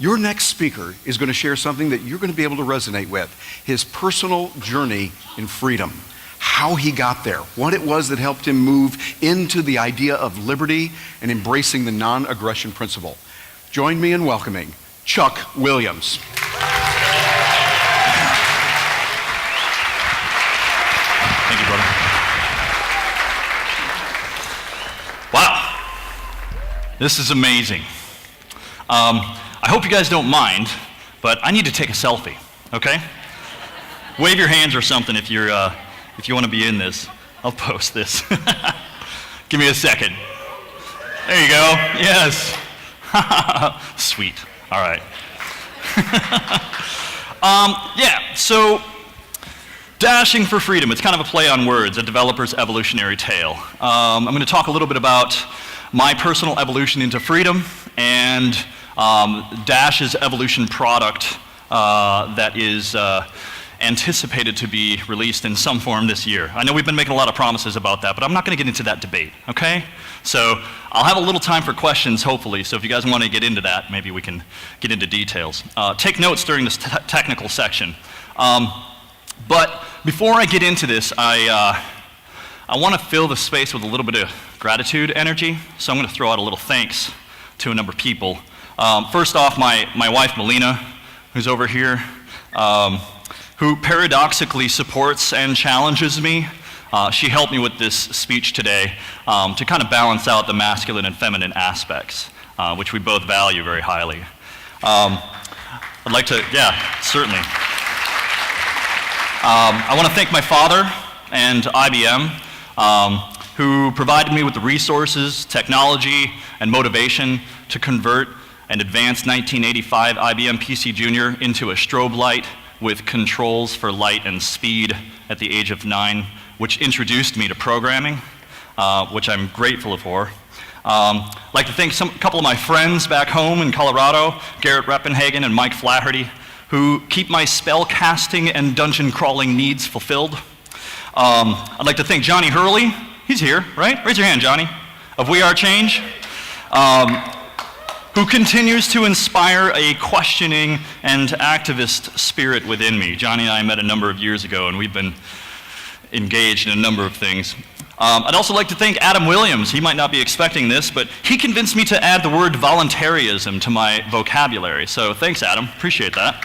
Your next speaker is going to share something that you're going to be able to resonate with. His personal journey in freedom. How he got there. What it was that helped him move into the idea of liberty and embracing the non-aggression principle. Join me in welcoming Chuck Williams. Thank you, brother. Wow. This is amazing. I hope you guys don't mind, but I need to take a selfie, okay? Wave your hands or something if you want to be in this. I'll post this. Give me a second. There you go. Yes. Sweet. All right. Yeah, so dashing for freedom. It's kind of a play on words, a developer's evolutionary tale. I'm going to talk a little bit about my personal evolution into freedom and Dash's evolution product that is anticipated to be released in some form this year. I know we've been making a lot of promises about that, but I'm not going to get into that debate, okay? So I'll have a little time for questions, hopefully, so if you guys want to get into that, maybe we can get into details. Take notes during this technical section. But before I get into this, I want to fill the space with a little bit of gratitude energy, so I'm going to throw out a little thanks to a number of people. First off, my wife, Melina, who's over here, who paradoxically supports and challenges me. She helped me with this speech today to kind of balance out the masculine and feminine aspects, which we both value very highly. I'd like to, yeah, certainly. I want to thank my father and IBM, who provided me with the resources, technology, and motivation to convert an advanced 1985 IBM PC Junior into a strobe light with controls for light and speed at the age of 9, which introduced me to programming, which I'm grateful for. I'd like to thank a couple of my friends back home in Colorado, Garrett Reppenhagen and Mike Flaherty, who keep my spell casting and dungeon crawling needs fulfilled. I'd like to thank Johnny Hurley. He's here, right? Raise your hand, Johnny, of We Are Change. Who continues to inspire a questioning and activist spirit within me. Johnny and I met a number of years ago, and we've been engaged in a number of things. I'd also like to thank Adam Williams. He might not be expecting this, but he convinced me to add the word voluntarism to my vocabulary. So thanks, Adam. Appreciate that.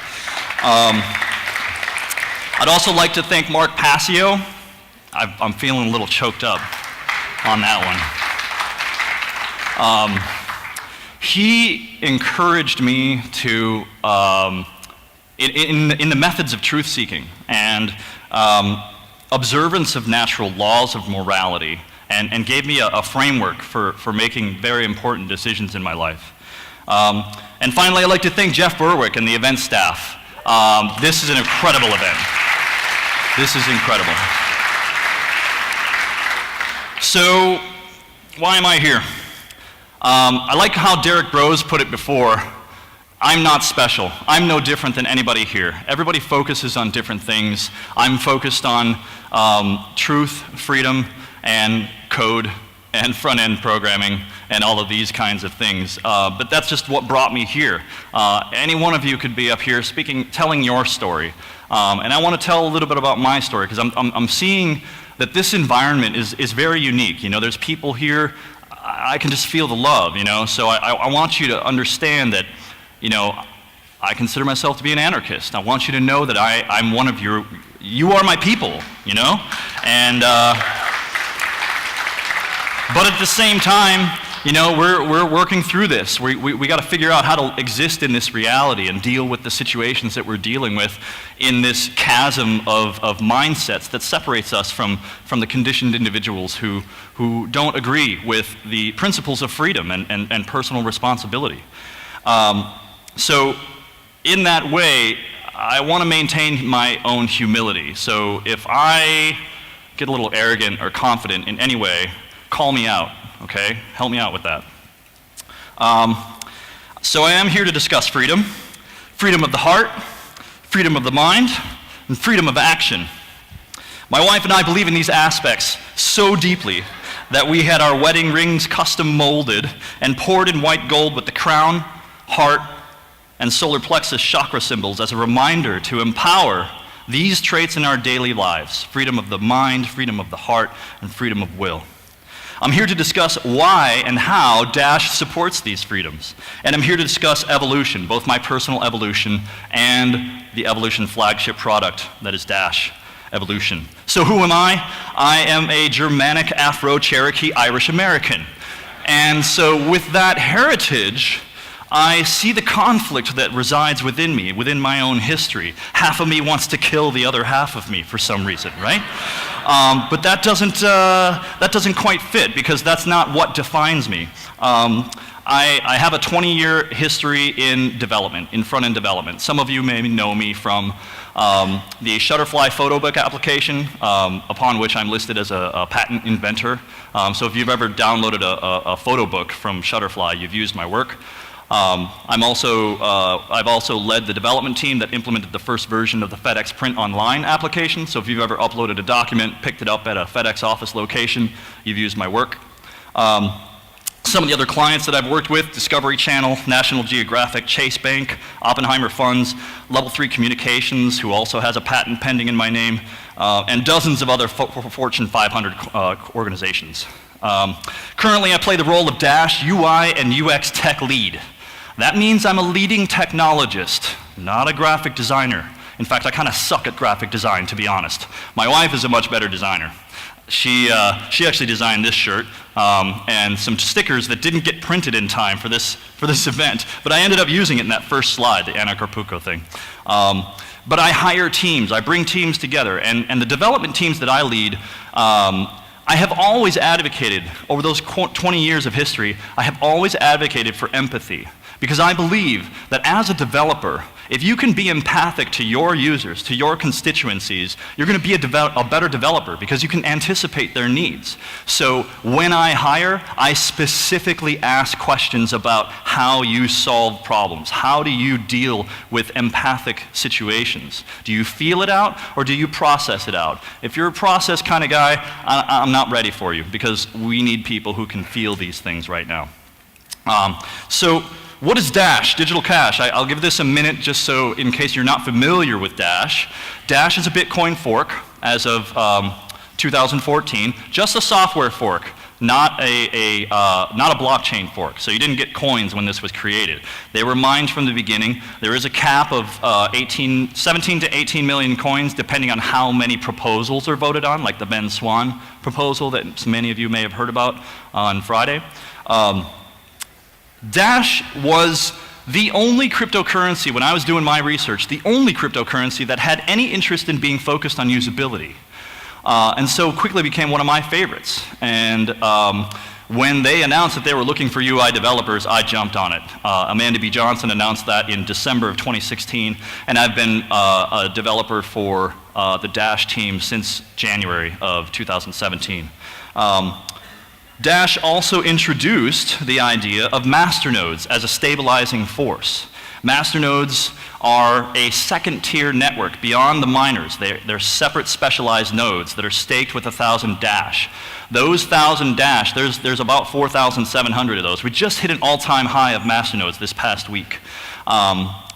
I'd also like to thank Mark Passio. I'm feeling a little choked up on that one. He encouraged me to, in the methods of truth-seeking and observance of natural laws of morality, and gave me a framework for making very important decisions in my life. And finally, I'd like to thank Jeff Berwick and the event staff. This is an incredible event. This is incredible. So, why am I here? I like how Derek Brose put it before. I'm not special. I'm no different than anybody here. Everybody focuses on different things. I'm focused on truth, freedom, and code, and front-end programming, and all of these kinds of things. But that's just what brought me here. Any one of you could be up here telling your story. And I want to tell a little bit about my story, because I'm seeing that this environment is very unique. You know, there's people here. I can just feel the love, you know, so I want you to understand that, you know, I consider myself to be an anarchist. I want you to know that I'm one of you are my people, you know, and, but at the same time, you know, we're working through this. We got to figure out how to exist in this reality and deal with the situations that we're dealing with in this chasm of mindsets that separates us from the conditioned individuals who don't agree with the principles of freedom and personal responsibility. So in that way, I want to maintain my own humility. So if I get a little arrogant or confident in any way, call me out. Okay, help me out with that. So I am here to discuss freedom, freedom of the heart, freedom of the mind, and freedom of action. My wife and I believe in these aspects so deeply that we had our wedding rings custom molded and poured in white gold with the crown, heart, and solar plexus chakra symbols as a reminder to empower these traits in our daily lives: freedom of the mind, freedom of the heart, and freedom of will. I'm here to discuss why and how Dash supports these freedoms. And I'm here to discuss evolution, both my personal evolution and the evolution flagship product that is Dash Evolution. So who am I? I am a Germanic Afro-Cherokee Irish American. And so with that heritage, I see the conflict that resides within me, within my own history. Half of me wants to kill the other half of me for some reason, right? But that doesn't quite fit, because that's not what defines me. I have a 20-year history in development, in front-end development. Some of you may know me from the Shutterfly photo book application, upon which I'm listed as a patent inventor. So if you've ever downloaded a photo book from Shutterfly, you've used my work. I've also led the development team that implemented the first version of the FedEx Print Online application. So if you've ever uploaded a document, picked it up at a FedEx office location, you've used my work. Some of the other clients that I've worked with: Discovery Channel, National Geographic, Chase Bank, Oppenheimer Funds, Level 3 Communications, who also has a patent pending in my name, and dozens of other Fortune 500 organizations. Currently, I play the role of Dash UI and UX tech lead. That means I'm a leading technologist, not a graphic designer. In fact, I kind of suck at graphic design, to be honest. My wife is a much better designer. She actually designed this shirt and some stickers that didn't get printed in time for this event, but I ended up using it in that first slide, the Anarchapulco thing. But I hire teams, I bring teams together, and the development teams that I lead, I have always advocated, over those 20 years of history, I have always advocated for empathy. Because I believe that as a developer, if you can be empathic to your users, to your constituencies, you're going to be a better developer, because you can anticipate their needs. So when I hire, I specifically ask questions about how you solve problems. How do you deal with empathic situations? Do you feel it out, or do you process it out? If you're a process kind of guy, I'm not ready for you, because we need people who can feel these things right now. So what is Dash, Digital Cash? I'll give this a minute just so, in case you're not familiar with Dash. Dash is a Bitcoin fork as of 2014, just a software fork, not a blockchain fork. So you didn't get coins when this was created. They were mined from the beginning. There is a cap of 17 to 18 million coins, depending on how many proposals are voted on, like the Ben Swan proposal that many of you may have heard about on Friday. Dash was the only cryptocurrency, when I was doing my research, the only cryptocurrency that had any interest in being focused on usability. And so quickly became one of my favorites. And when they announced that they were looking for UI developers, I jumped on it. Amanda B. Johnson announced that in December of 2016, and I've been a developer for the Dash team since January of 2017. Dash also introduced the idea of masternodes as a stabilizing force. Masternodes are a second-tier network beyond the miners. They're separate specialized nodes that are staked with 1,000 Dash. Those 1,000 Dash, there's about 4,700 of those. We just hit an all-time high of masternodes this past week.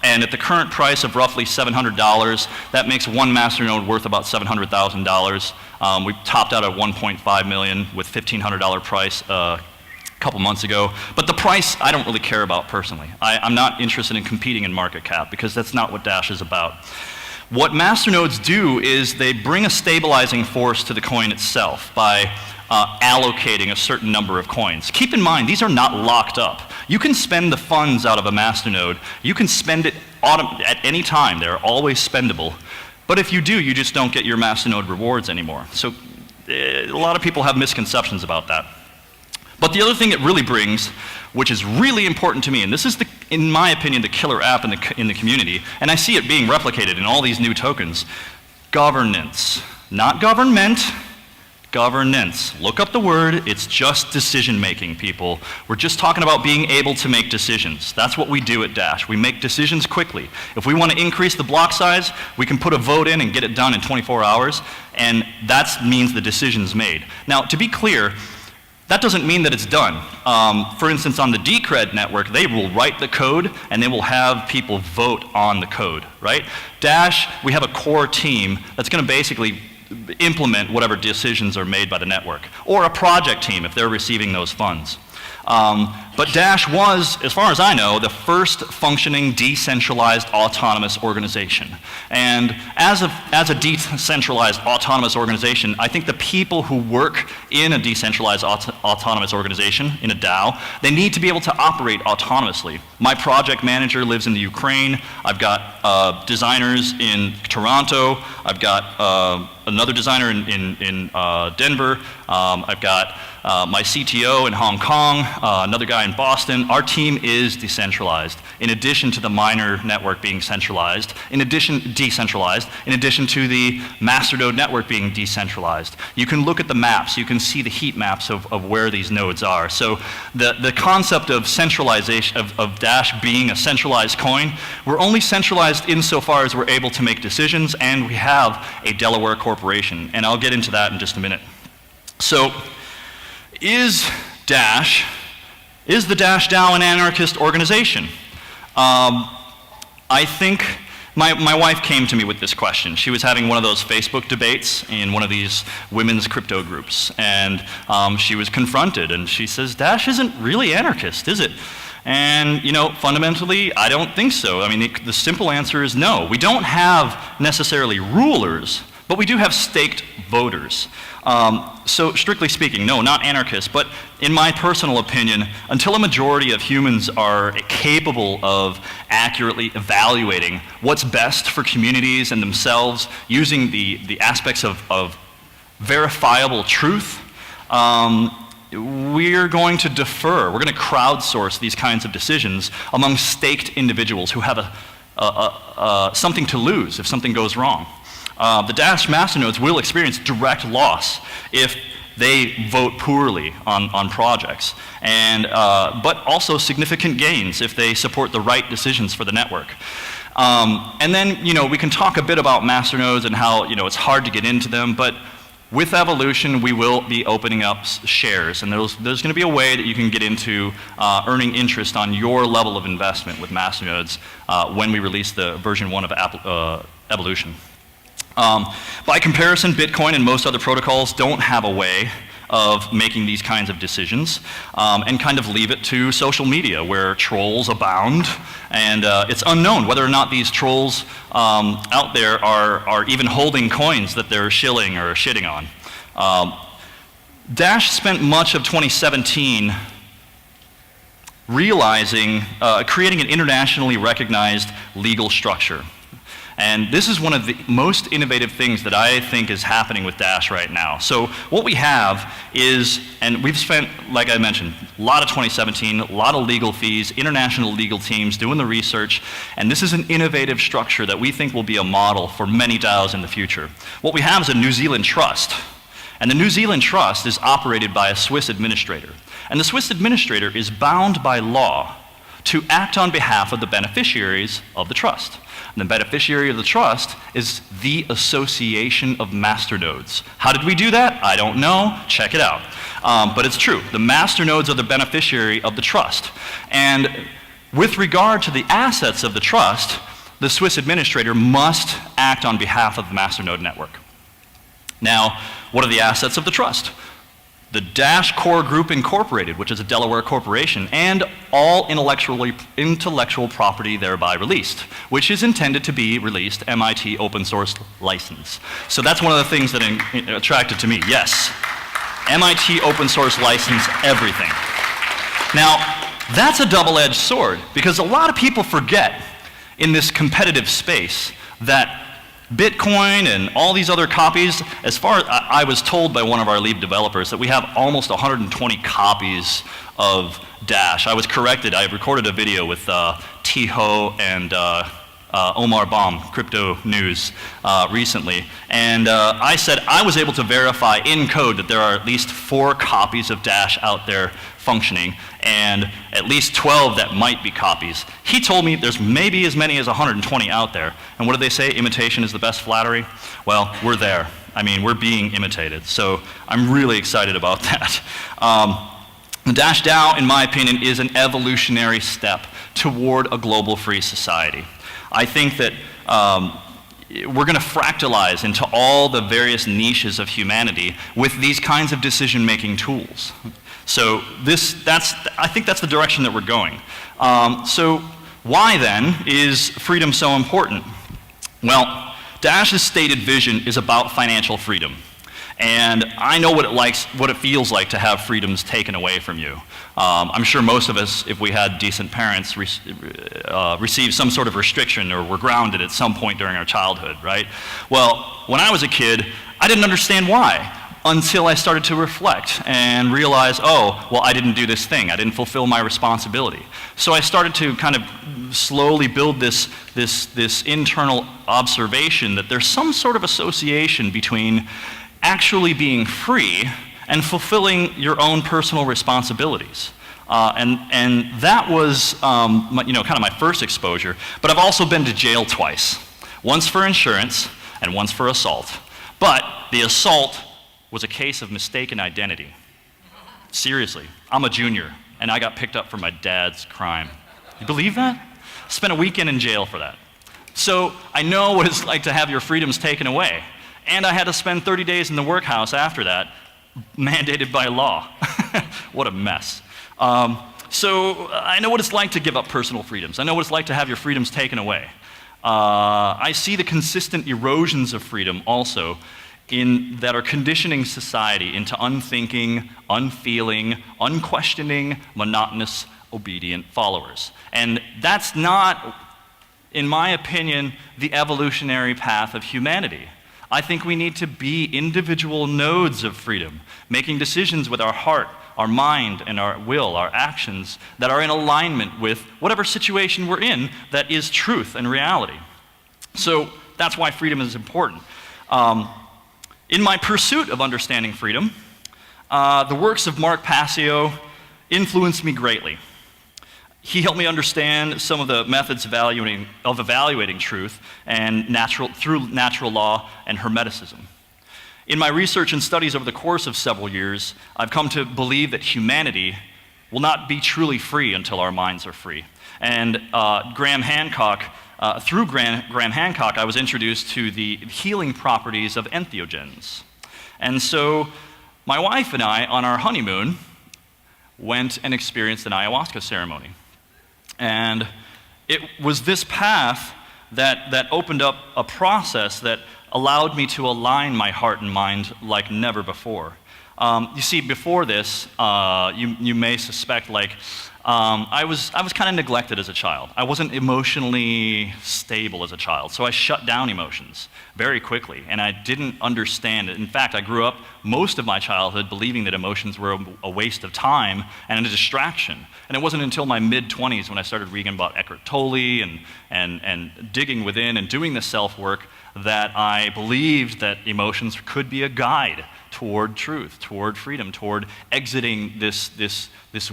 And at the current price of roughly $700, that makes one masternode worth about $700,000. We topped out at $1.5 million with $1,500 price a couple months ago. But the price, I don't really care about personally. I'm not interested in competing in market cap, because that's not what Dash is about. What masternodes do is they bring a stabilizing force to the coin itself by allocating a certain number of coins. Keep in mind, these are not locked up. You can spend the funds out of a masternode. You can spend it at any time. They're always spendable. But if you do, you just don't get your masternode rewards anymore. So a lot of people have misconceptions about that. But the other thing it really brings, which is really important to me, and this is, in my opinion, the killer app in the community, and I see it being replicated in all these new tokens: governance. Not government, governance. Look up the word. It's just decision-making, people. We're just talking about being able to make decisions. That's what we do at Dash. We make decisions quickly. If we want to increase the block size, we can put a vote in and get it done in 24 hours, and that means the decision's made. Now, to be clear, That doesn't mean that it's done. For instance, on the Decred network, they will write the code and they will have people vote on the code, right? Dash, we have a core team that's going to basically implement whatever decisions are made by the network, or a project team if they're receiving those funds. But Dash was, as far as I know, the first functioning decentralized autonomous organization. And as a decentralized autonomous organization, I think the people who work in a decentralized autonomous organization, in a DAO, they need to be able to operate autonomously. My project manager lives in the Ukraine. I've got designers in Toronto. I've got another designer in Denver. I've got my CTO in Hong Kong, another guy in Boston. Our team is decentralized, in addition to the miner network being decentralized, in addition to the masternode network being decentralized. You can look at the maps, you can see the heat maps of where these nodes are. So the concept of centralization, of Dash being a centralized coin, we're only centralized insofar as we're able to make decisions, and we have a Delaware corporation. And I'll get into that in just a minute. So, is the Dash DAO an anarchist organization? I think my wife came to me with this question. She was having one of those Facebook debates in one of these women's crypto groups, and she was confronted, and she says, Dash isn't really anarchist, is it? And, you know, fundamentally, I don't think so. I mean, the simple answer is no. We don't have necessarily rulers, but we do have staked voters. So strictly speaking, no, not anarchists, but in my personal opinion, until a majority of humans are capable of accurately evaluating what's best for communities and themselves using the aspects of verifiable truth, we're going to defer, we're going to crowdsource these kinds of decisions among staked individuals who have something to lose if something goes wrong. The Dash masternodes will experience direct loss if they vote poorly on projects, and but also significant gains if they support the right decisions for the network. And then, you know, we can talk a bit about masternodes and how, you know, it's hard to get into them, but with evolution, we will be opening up shares, and there's going to be a way that you can get into earning interest on your level of investment with masternodes when we release the version 1 of Evolution. By comparison, Bitcoin and most other protocols don't have a way of making these kinds of decisions, and kind of leave it to social media where trolls abound, and it's unknown whether or not these trolls out there are even holding coins that they're shilling or shitting on. Dash spent much of 2017 realizing, creating an internationally recognized legal structure. And this is one of the most innovative things that I think is happening with Dash right now. So what we have is, and we've spent, like I mentioned, a lot of 2017, a lot of legal fees, international legal teams doing the research, and this is an innovative structure that we think will be a model for many DAOs in the future. What we have is a New Zealand trust, and the New Zealand trust is operated by a Swiss administrator. And the Swiss administrator is bound by law to act on behalf of the beneficiaries of the trust. And the beneficiary of the trust is the Association of Masternodes. How did we do that? I don't know. Check it out. But it's true. The masternodes are the beneficiary of the trust. And with regard to the assets of the trust, the Swiss administrator must act on behalf of the masternode network. Now, what are the assets of the trust? The Dash Core Group Incorporated, which is a Delaware corporation, and all intellectual property thereby released, which is intended to be released MIT open source license. So that's one of the things that attracted to me. Yes, MIT open source license everything. Now, that's a double-edged sword, because a lot of people forget in this competitive space that Bitcoin and all these other copies, as far as I was told by one of our lead developers that we have almost 120 copies of Dash. I was corrected. I recorded a video with T-Ho and Omar Bomb, crypto news, recently. And I said I was able to verify in code that there are at least 4 copies of Dash out there functioning, and at least 12 that might be copies. He told me there's maybe as many as 120 out there. And what do they say? Imitation is the best flattery? Well, we're there. I mean, we're being imitated. So I'm really excited about that. The Dash DAO, in my opinion, is an evolutionary step toward a global free society. I think that we're going to fractalize into all the various niches of humanity with these kinds of decision-making tools. So I think that's the direction that we're going. So why then is freedom so important? Well, Dash's stated vision is about financial freedom. And I know what it feels like to have freedoms taken away from you. I'm sure most of us, if we had decent parents, received some sort of restriction or were grounded at some point during our childhood, right? Well, when I was a kid, I didn't understand why until I started to reflect and realize, oh, well, I didn't do this thing. I didn't fulfill my responsibility. So I started to kind of slowly build this internal observation that there's some sort of association between actually being free and fulfilling your own personal responsibilities. And that was kind of my first exposure. But I've also been to jail twice. Once for insurance and once for assault. But the assault was a case of mistaken identity. Seriously, I'm a junior and I got picked up for my dad's crime. You believe that? Spent a weekend in jail for that. So I know what it's like to have your freedoms taken away. And I had to spend 30 days in the workhouse after that, mandated by law. What a mess. So I know what it's like to give up personal freedoms. I know what it's like to have your freedoms taken away. I see the consistent erosions of freedom also that are conditioning society into unthinking, unfeeling, unquestioning, monotonous, obedient followers. And that's not, in my opinion, the evolutionary path of humanity. I think we need to be individual nodes of freedom, making decisions with our heart, our mind, and our will, our actions, that are in alignment with whatever situation we're in that is truth and reality. So that's why freedom is important. In my pursuit of understanding freedom, the works of Mark Passio influenced me greatly. He helped me understand some of the methods of evaluating truth and through natural law and Hermeticism. In my research and studies over the course of several years, I've come to believe that humanity will not be truly free until our minds are free. And through Graham Hancock, I was introduced to the healing properties of entheogens. And so my wife and I, on our honeymoon, went and experienced an ayahuasca ceremony. And it was this path that opened up a process that allowed me to align my heart and mind like never before. You see, before this, you may suspect, I was kind of neglected as a child. I wasn't emotionally stable as a child, so I shut down emotions very quickly, and I didn't understand it. In fact, I grew up most of my childhood believing that emotions were a waste of time and a distraction. And it wasn't until my mid-20s when I started reading about Eckhart Tolle and digging within and doing the self-work that I believed that emotions could be a guide toward truth, toward freedom, toward exiting this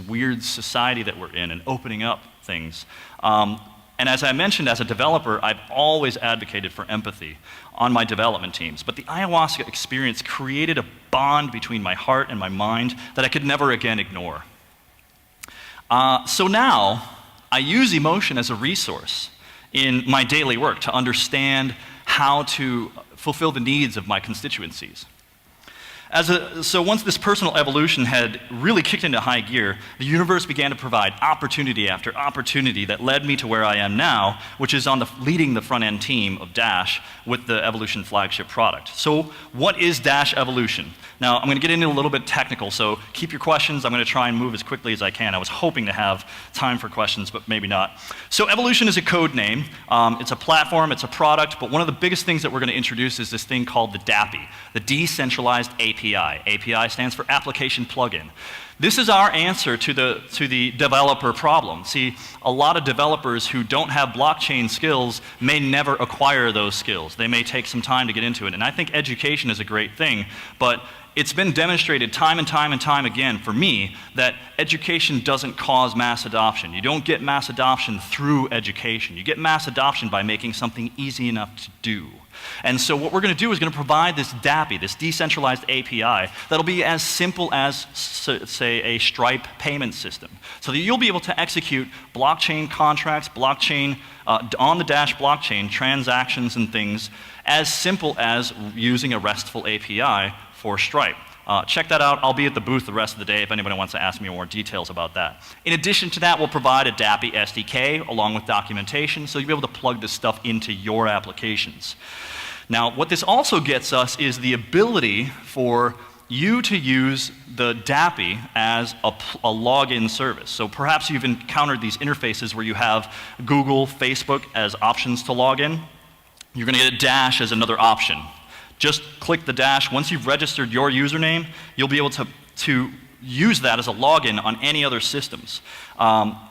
weird society that we're in and opening up things. And as I mentioned, as a developer, I've always advocated for empathy on my development teams. But the ayahuasca experience created a bond between my heart and my mind that I could never again ignore. So now, I use emotion as a resource in my daily work to understand how to fulfill the needs of my constituencies. So once this personal evolution had really kicked into high gear, the universe began to provide opportunity after opportunity that led me to where I am now, which is leading the front-end team of Dash with the Evolution flagship product. So what is Dash Evolution? Now, I'm going to get into a little bit technical, so keep your questions. I'm going to try and move as quickly as I can. I was hoping to have time for questions, but maybe not. So Evolution is a code name. It's a platform, it's a product, but one of the biggest things that we're going to introduce is this thing called the DAPI, the Decentralized API. API stands for Application Plugin. This is our answer to the developer problem. See, a lot of developers who don't have blockchain skills may never acquire those skills. They may take some time to get into it. And I think education is a great thing, but it's been demonstrated time and time and time again for me that education doesn't cause mass adoption. You don't get mass adoption through education. You get mass adoption by making something easy enough to do. And so what we're going to do is going to provide this DAPI, this decentralized API, that'll be as simple as, say, a Stripe payment system. So that you'll be able to execute blockchain contracts, blockchain, on the Dash blockchain, transactions and things, as simple as using a RESTful API for Stripe. Check that out. I'll be at the booth the rest of the day if anybody wants to ask me more details about that. In addition to that, we'll provide a DAPI SDK along with documentation, so you'll be able to plug this stuff into your applications. Now, what this also gets us is the ability for you to use the DAPI as a login service. So perhaps you've encountered these interfaces where you have Google, Facebook as options to log in. You're going to get a Dash as another option. Just click the Dash. Once you've registered your username, you'll be able to use that as a login on any other systems.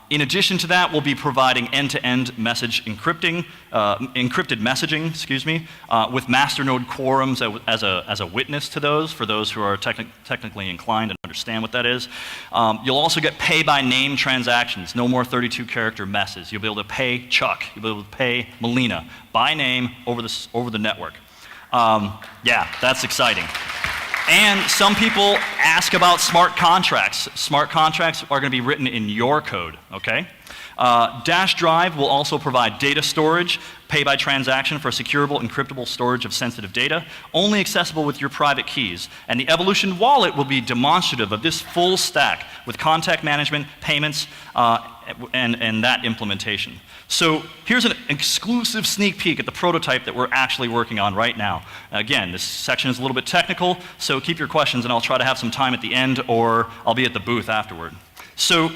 In addition to that, we'll be providing end-to-end message encrypted messaging, with masternode quorums as a witness to those, for those who are technically inclined and understand what that is. You'll also get pay-by-name transactions, no more 32-character messes. You'll be able to pay Chuck, you'll be able to pay Melina by name over the network. Yeah, that's exciting. And some people ask about smart contracts. Smart contracts are going to be written in your code, okay? Dash Drive will also provide data storage, pay by transaction for securable, encryptable storage of sensitive data, only accessible with your private keys. And the Evolution Wallet will be demonstrative of this full stack with contact management, payments, and that implementation. So here's an exclusive sneak peek at the prototype that we're actually working on right now. Again, this section is a little bit technical, so keep your questions and I'll try to have some time at the end, or I'll be at the booth afterward. So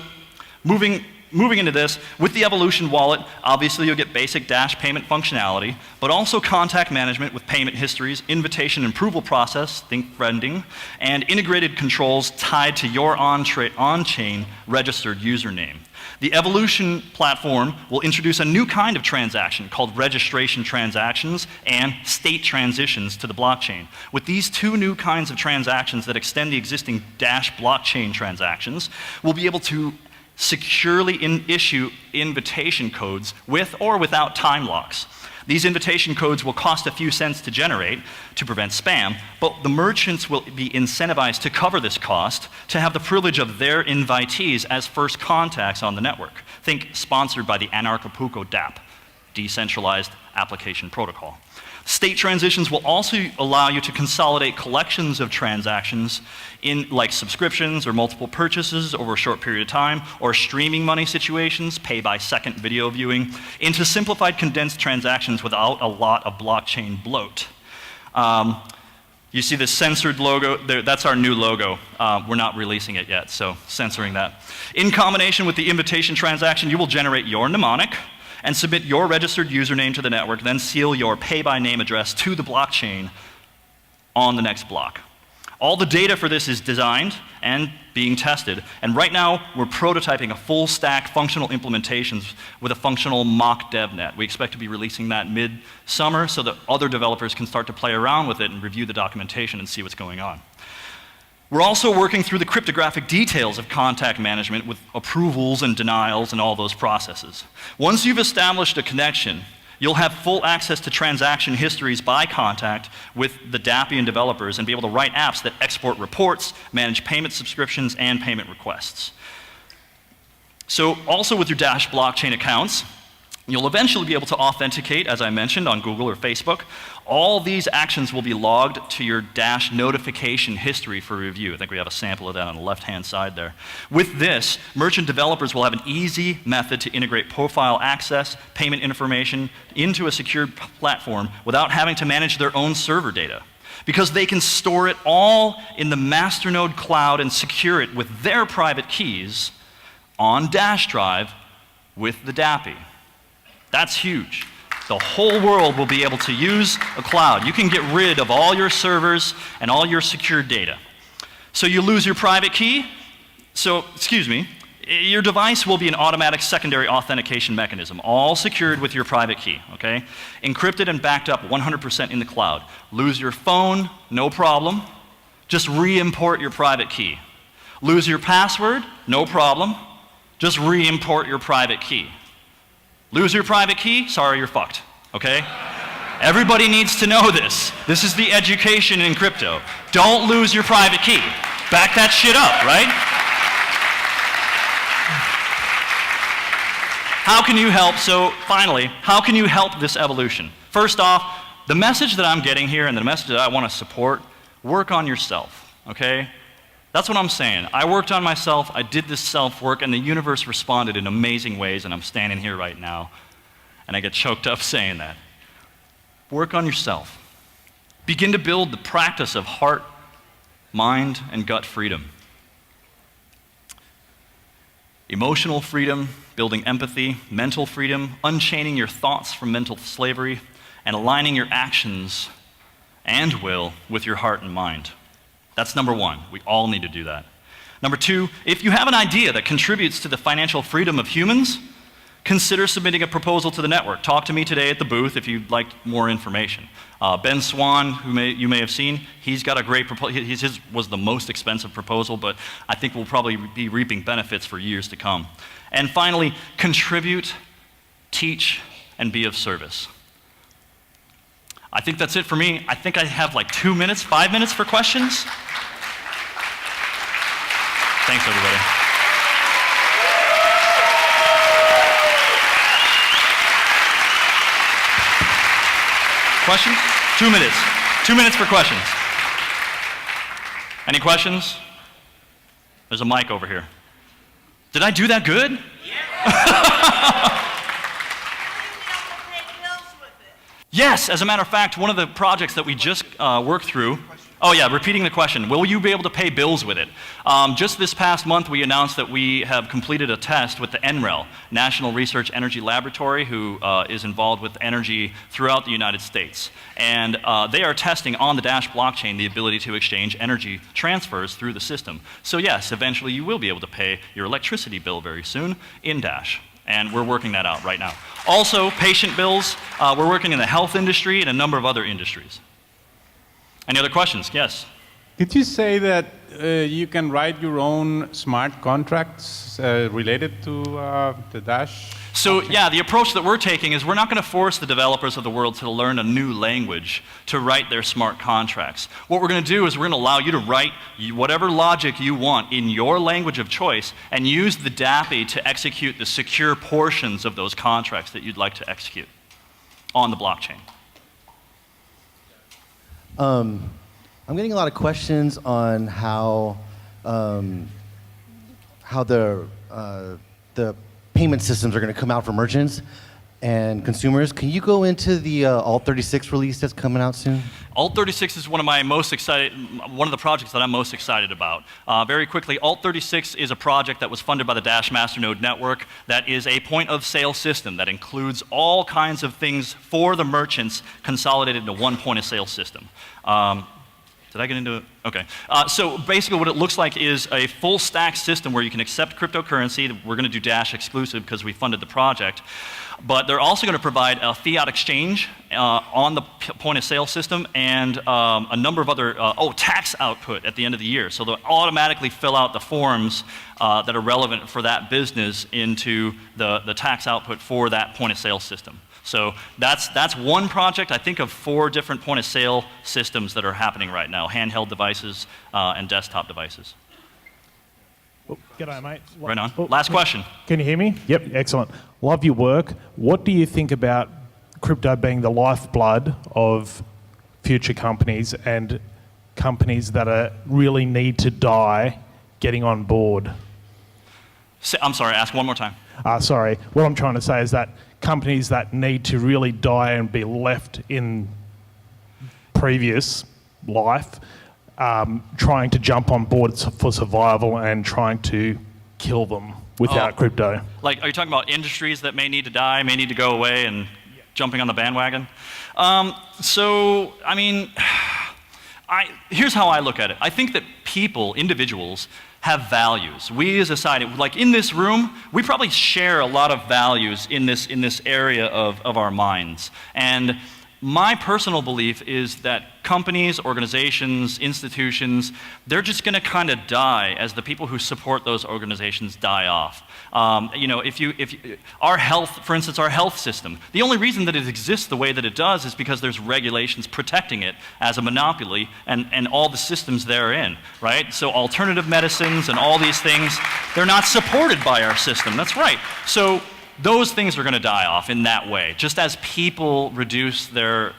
moving into this, with the Evolution Wallet, obviously you'll get basic Dash payment functionality, but also contact management with payment histories, invitation and approval process, think friending, and integrated controls tied to your on-chain registered username. The Evolution platform will introduce a new kind of transaction called registration transactions and state transitions to the blockchain. With these two new kinds of transactions that extend the existing Dash blockchain transactions, we'll be able to securely issue invitation codes with or without time locks. These invitation codes will cost a few cents to generate to prevent spam, but the merchants will be incentivized to cover this cost to have the privilege of their invitees as first contacts on the network. Think sponsored by the Anarchapulco DApp, Decentralized Application Protocol. State transitions will also allow you to consolidate collections of transactions in like subscriptions or multiple purchases over a short period of time, or streaming money situations, pay by second video viewing, into simplified condensed transactions without a lot of blockchain bloat. You see this censored logo there, that's our new logo. We're not releasing it yet, so censoring that. In combination with the invitation transaction, you will generate your mnemonic and submit your registered username to the network, then seal your pay-by-name address to the blockchain on the next block. All the data for this is designed and being tested, and right now we're prototyping a full-stack functional implementations with a functional mock DevNet. We expect to be releasing that mid-summer so that other developers can start to play around with it and review the documentation and see what's going on. We're also working through the cryptographic details of contact management with approvals and denials and all those processes. Once you've established a connection, you'll have full access to transaction histories by contact with the Dappian developers and be able to write apps that export reports, manage payment subscriptions, and payment requests. So also with your Dash blockchain accounts, you'll eventually be able to authenticate, as I mentioned, on Google or Facebook. All these actions will be logged to your Dash notification history for review. I think we have a sample of that on the left-hand side there. With this, merchant developers will have an easy method to integrate profile access, payment information into a secured platform without having to manage their own server data, because they can store it all in the masternode cloud and secure it with their private keys on Dash Drive with the DAPI. That's huge. The whole world will be able to use a cloud. You can get rid of all your servers and all your secure data. So you lose your private key, So, excuse me, your device will be an automatic secondary authentication mechanism, all secured with your private key, okay? Encrypted and backed up 100% in the cloud. Lose your phone, no problem. Just re-import your private key. Lose your password, no problem. Just re-import your private key. Lose your private key, sorry, you're fucked, okay? Everybody needs to know this. This is the education in crypto. Don't lose your private key. Back that shit up, right? How can you help? So finally, how can you help this evolution? First off, the message that I'm getting here and the message that I want to support, work on yourself, okay? That's what I'm saying. I worked on myself, I did this self-work, and the universe responded in amazing ways, and I'm standing here right now, and I get choked up saying that. Work on yourself. Begin to build the practice of heart, mind, and gut freedom. Emotional freedom, building empathy, mental freedom, unchaining your thoughts from mental slavery, and aligning your actions and will with your heart and mind. That's number one. We all need to do that. Number two, if you have an idea that contributes to the financial freedom of humans, consider submitting a proposal to the network. Talk to me today at the booth if you'd like more information. Ben Swan, who you may have seen, he's got a great proposal. His was the most expensive proposal, but I think we'll probably be reaping benefits for years to come. And finally, contribute, teach, and be of service. I think that's it for me. I think I have like 2 minutes, 5 minutes for questions. Thanks, everybody. Questions? 2 minutes. 2 minutes for questions. Any questions? There's a mic over here. Did I do that good? Yes, as a matter of fact, one of the projects that we just worked through, oh yeah, repeating the question, will you be able to pay bills with it? Just this past month we announced that we have completed a test with the NREL, National Research Energy Laboratory, who is involved with energy throughout the United States. And they are testing on the Dash blockchain the ability to exchange energy transfers through the system. So yes, eventually you will be able to pay your electricity bill very soon in Dash. And we're working that out right now. Also, patient bills, we're working in the health industry and a number of other industries. Any other questions? Yes? Did you say that you can write your own smart contracts related to the Dash? So yeah, the approach that we're taking is we're not going to force the developers of the world to learn a new language to write their smart contracts. What we're going to do is we're going to allow you to write whatever logic you want in your language of choice and use the DAPI to execute the secure portions of those contracts that you'd like to execute on the blockchain. I'm getting a lot of questions on how the payment systems are going to come out for merchants and consumers. Can you go into the Alt36 release that's coming out soon? Alt36 is one of the projects that I'm most excited about. Very quickly, Alt36 is a project that was funded by the Dash Masternode Network that is a point-of-sale system that includes all kinds of things for the merchants consolidated into one point-of-sale system. Did I get into it? Okay. So basically what it looks like is a full stack system where you can accept cryptocurrency. We're going to do Dash exclusive because we funded the project. But they're also going to provide a fiat exchange on the point of sale system and a number of other, tax output at the end of the year. So they'll automatically fill out the forms that are relevant for that business into the tax output for that point of sale system. So that's one project. I think of 4 different point-of-sale systems that are happening right now, handheld devices and desktop devices. Oh, g'day, mate. Right on. Last question. Can you hear me? Yep, excellent. Love your work. What do you think about crypto being the lifeblood of future companies and companies that really need to die getting on board? I'm sorry, ask one more time. Sorry. What I'm trying to say is that companies that need to really die and be left in previous life, trying to jump on board for survival and trying to kill them without crypto. Like, are you talking about industries that may need to die, may need to go away, and jumping on the bandwagon? So, I mean, here's how I look at it. I think that people, individuals, have values. We as a society, like in this room, we probably share a lot of values in this area of our minds. And my personal belief is that companies, organizations, institutions, they're just going to kind of die as the people who support those organizations die off. Our health, for instance, our health system, the only reason that it exists the way that it does is because there's regulations protecting it as a monopoly and all the systems therein, right? So alternative medicines and all these things, they're not supported by our system. That's right. So those things are going to die off in that way, just as people reduce their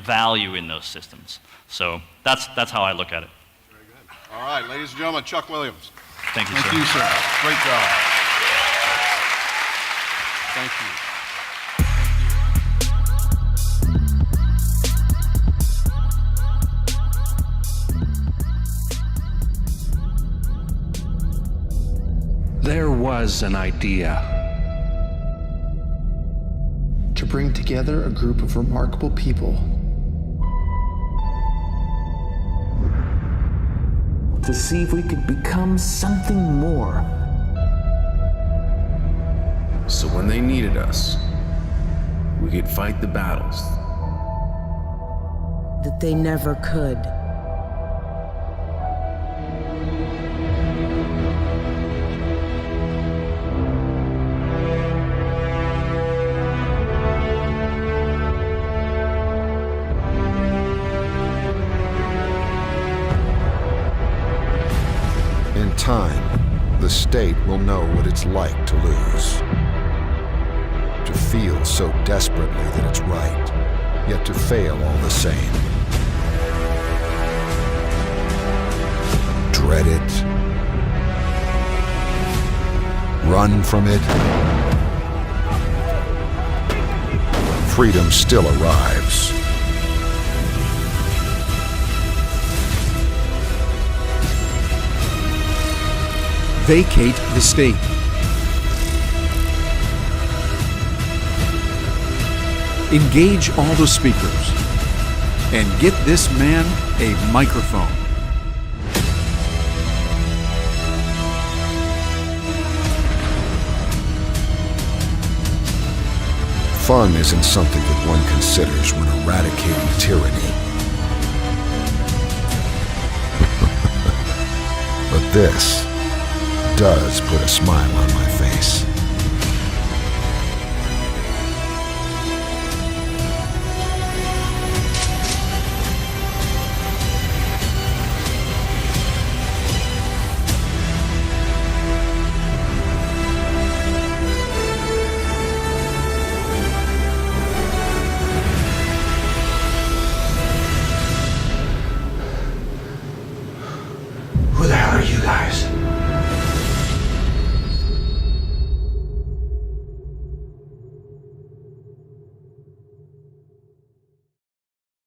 value in those systems. So that's how I look at it. Very good. All right, ladies and gentlemen, Chuck Williams. Thank you, sir. Thank you, sir. Great job. Thank you. There was an idea to bring together a group of remarkable people to see if we could become something more. So when they needed us, we could fight the battles that they never could. In time, the state will know what it's like to lose. To feel so desperately that it's right, yet to fail all the same. Dread it. Run from it. Freedom still arrives. Vacate the state. Engage all the speakers and get this man a microphone. Fun isn't something that one considers when eradicating tyranny. But this does put a smile on my face.